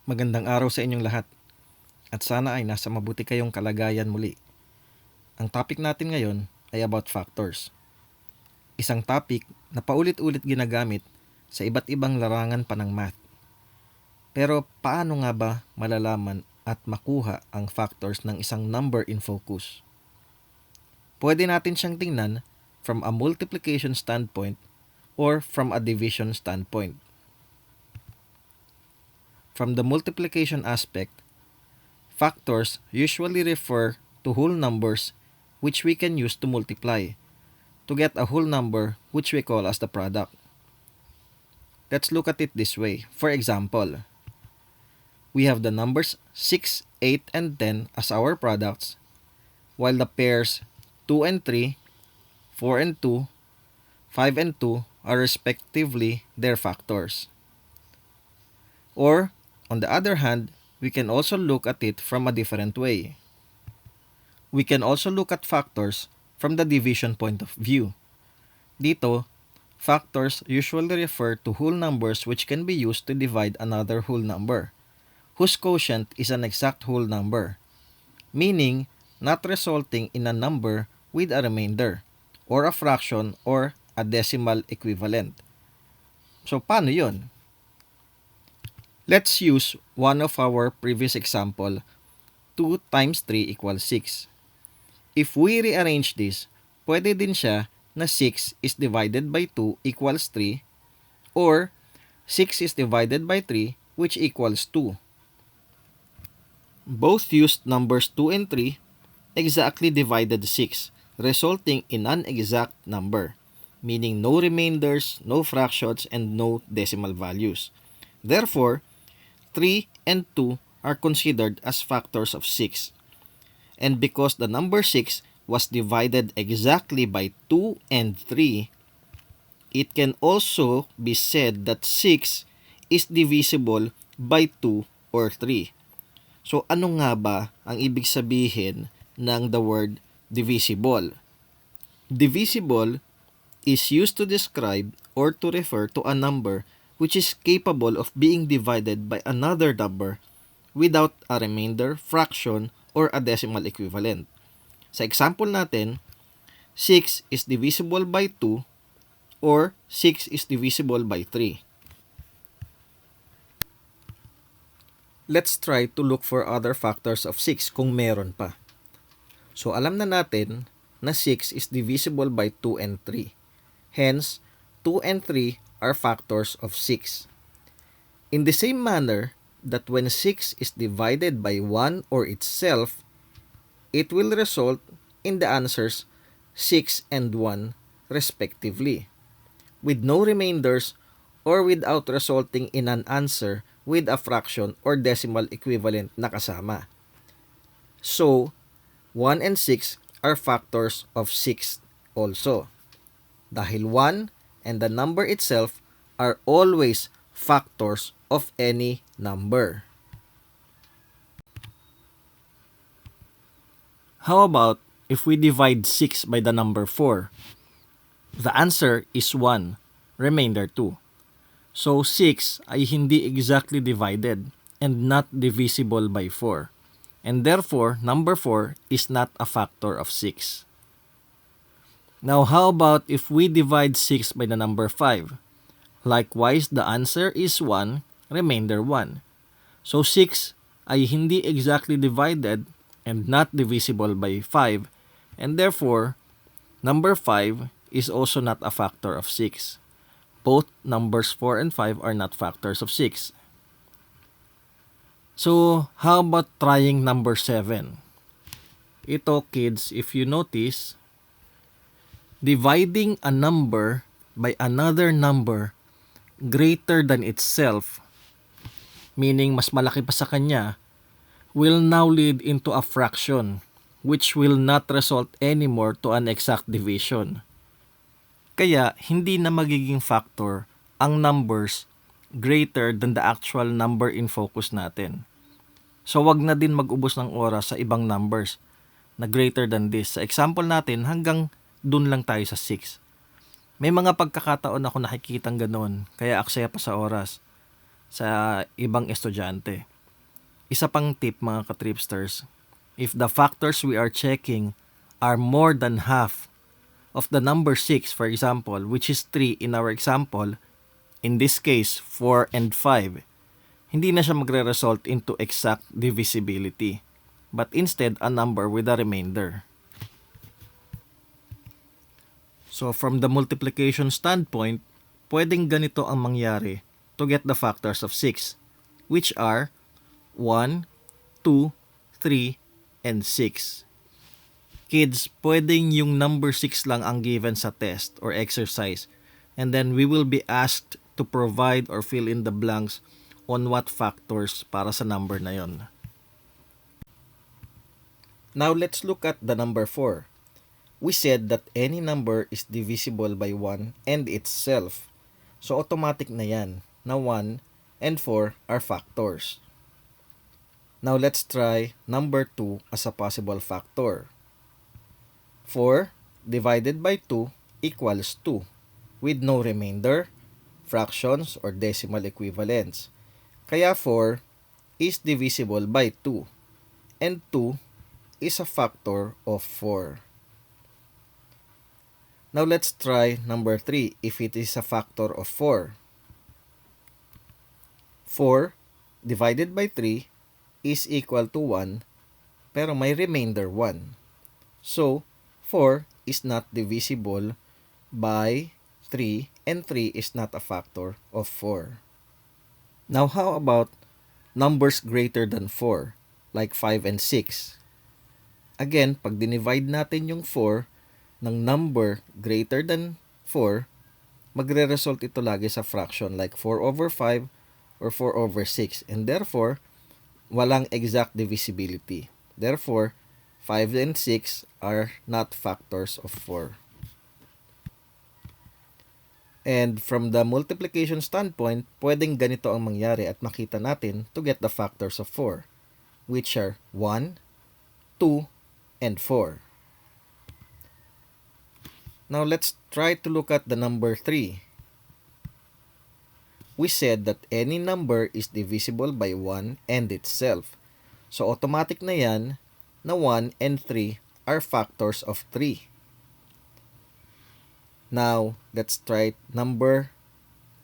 Magandang araw sa inyong lahat at sana ay nasa mabuti kayong kalagayan muli. Ang topic natin ngayon ay about factors. Isang topic na paulit-ulit ginagamit sa iba't ibang larangan pa ng math. Pero paano nga ba malalaman at makuha ang factors ng isang number in focus? Pwede natin siyang tingnan from a multiplication standpoint or from a division standpoint. From the multiplication aspect, factors usually refer to whole numbers which we can use to multiply to get a whole number which we call as the product. Let's look at it this way. For example, we have the numbers 6, 8, and 10 as our products, while the pairs 2 and 3, 4 and 2, 5 and 2 are respectively their factors. Or, on the other hand, we can also look at it from a different way. We can also look at factors from the division point of view. Dito, factors usually refer to whole numbers which can be used to divide another whole number, whose quotient is an exact whole number, meaning not resulting in a number with a remainder, or a fraction, or a decimal equivalent. So, paano yun? Let's use one of our previous example, 2 times 3 equals 6. If we rearrange this, pwede din siya na 6 is divided by 2 equals 3 or 6 is divided by 3 which equals 2. Both used numbers 2 and 3 exactly divided 6, resulting in an exact number, meaning no remainders, no fractions, and no decimal values. Therefore, 3 and 2 are considered as factors of 6. And because the number 6 was divided exactly by 2 and 3, it can also be said that 6 is divisible by 2 or 3. So ano nga ba ang ibig sabihin ng the word divisible? Divisible is used to describe or to refer to a number which is capable of being divided by another number without a remainder, fraction, or a decimal equivalent. Sa example natin, 6 is divisible by 2 or 6 is divisible by 3. Let's try to look for other factors of 6 kung meron pa. So alam na natin na 6 is divisible by 2 and 3. Hence, 2 and 3 are factors of 6. In the same manner that when 6 is divided by 1 or itself, it will result in the answers 6 and 1 respectively, with no remainders or without resulting in an answer with a fraction or decimal equivalent na kasama. So, 1 and 6 are factors of 6 also, dahil 1 and the number itself are always factors of any number. How about if we divide 6 by the number 4? The answer is 1, remainder 2. So 6 ay hindi exactly divided and not divisible by 4. And therefore, number 4 is not a factor of 6. Now, how about if we divide 6 by the number 5? Likewise, the answer is 1, remainder 1. So, 6 ay hindi exactly divided and not divisible by 5, and therefore, number 5 is also not a factor of 6. Both numbers 4 and 5 are not factors of 6. So, how about trying number 7? Ito, kids, if you notice, dividing a number by another number greater than itself, meaning mas malaki pa sa kanya, will now lead into a fraction, which will not result anymore to an exact division. Kaya, hindi na magiging factor ang numbers greater than the actual number in focus natin. So, wag na din mag-ubos ng oras sa ibang numbers na greater than this. Sa example natin, hanggang dun lang tayo sa 6. May mga pagkakataon ako nakikitang ganoon, kaya aksaya pa sa oras sa ibang estudyante. Isa pang tip mga ka-tripsters, if the factors we are checking are more than half of the number 6, for example, which is 3 in our example, in this case 4 and 5, hindi na siya magre-result into exact divisibility, but instead a number with a remainder. So from the multiplication standpoint, pwedeng ganito ang mangyari to get the factors of 6, which are 1, 2, 3, and 6. Kids, pwedeng yung number 6 lang ang given sa test or exercise, and then we will be asked to provide or fill in the blanks on what factors para sa number na yon. Now let's look at the number 4. We said that any number is divisible by 1 and itself. So automatic na yan, na 1 and 4 are factors. Now let's try number 2 as a possible factor. 4 divided by 2 equals 2 with no remainder, fractions, or decimal equivalents. Kaya 4 is divisible by 2 and 2 is a factor of 4. Now let's try number 3 if it is a factor of 4. 4 divided by 3 is equal to 1 pero may remainder 1. So, 4 is not divisible by 3 and 3 is not a factor of 4. Now how about numbers greater than 4 like 5 and 6? Again, pag dinivide natin yung 4 ng number greater than 4, magre-result ito lagi sa fraction like 4 over 5 or 4 over 6, and therefore walang exact divisibility. Therefore 5 and 6 are not factors of 4. And from the multiplication standpoint, pwedeng ganito ang mangyari at makita natin to get the factors of 4, which are 1, 2, and 4. Now let's try to look at the number 3. We said that any number is divisible by 1 and itself. So automatic na yan na 1 and 3 are factors of 3. Now let's try number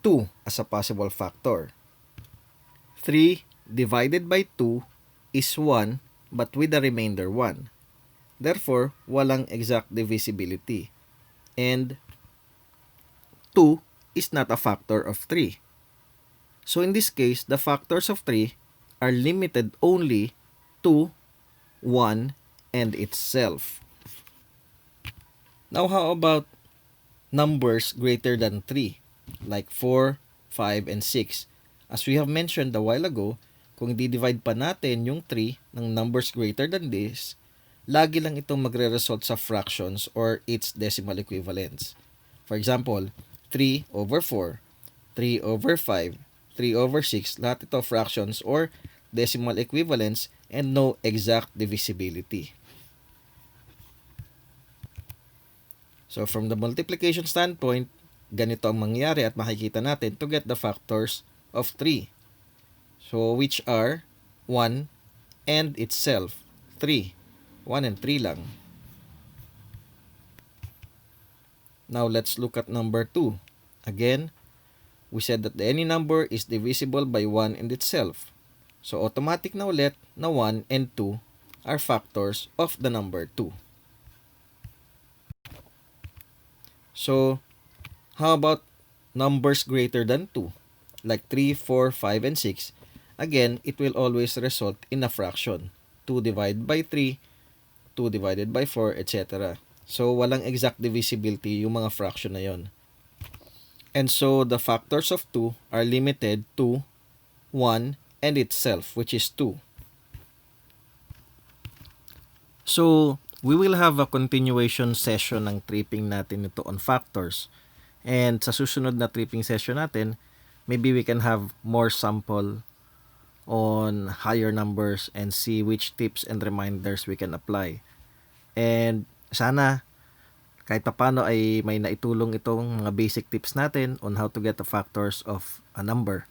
2 as a possible factor. 3 divided by 2 is 1 but with a remainder 1. Therefore, walang exact divisibility. And 2 is not a factor of 3. So in this case, the factors of 3 are limited only to 1 and itself. Now how about numbers greater than 3 like 4, 5, and 6? As we have mentioned a while ago, kung i-divide pa natin yung 3 ng numbers greater than this, lagi lang itong magre-result sa fractions or its decimal equivalents. For example, 3 over 4, 3 over 5, 3 over 6, lahat ito fractions or decimal equivalents and no exact divisibility. So from the multiplication standpoint, ganito ang mangyari at makikita natin to get the factors of 3. So which are 1 and itself, 3. 1 and 3 lang. Now let's look at number 2. Again, we said that any number is divisible by 1 and itself. So automatic na ulit na 1 and 2 are factors of the number 2. So how about numbers greater than 2? Like 3, 4, 5, and 6. Again, it will always result in a fraction. 2 divided by 3, 2 divided by 4, etc. So, walang exact divisibility yung mga fraction na yon. And so, the factors of 2 are limited to 1 and itself, which is 2. So, we will have a continuation session ng tripping natin ito on factors. And sa susunod na tripping session natin, maybe we can have more sample on higher numbers and see which tips and reminders we can apply. And sana kahit paano ay may naitulong itong mga basic tips natin on how to get the factors of a number.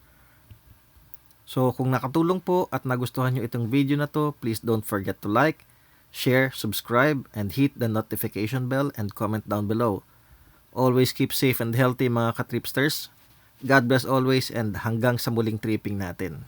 So kung nakatulong po at nagustuhan nyo itong video na to, please don't forget to like, share, subscribe, and hit the notification bell and comment down below. Always keep safe and healthy mga ka-tripsters. God bless always and hanggang sa muling tripping natin.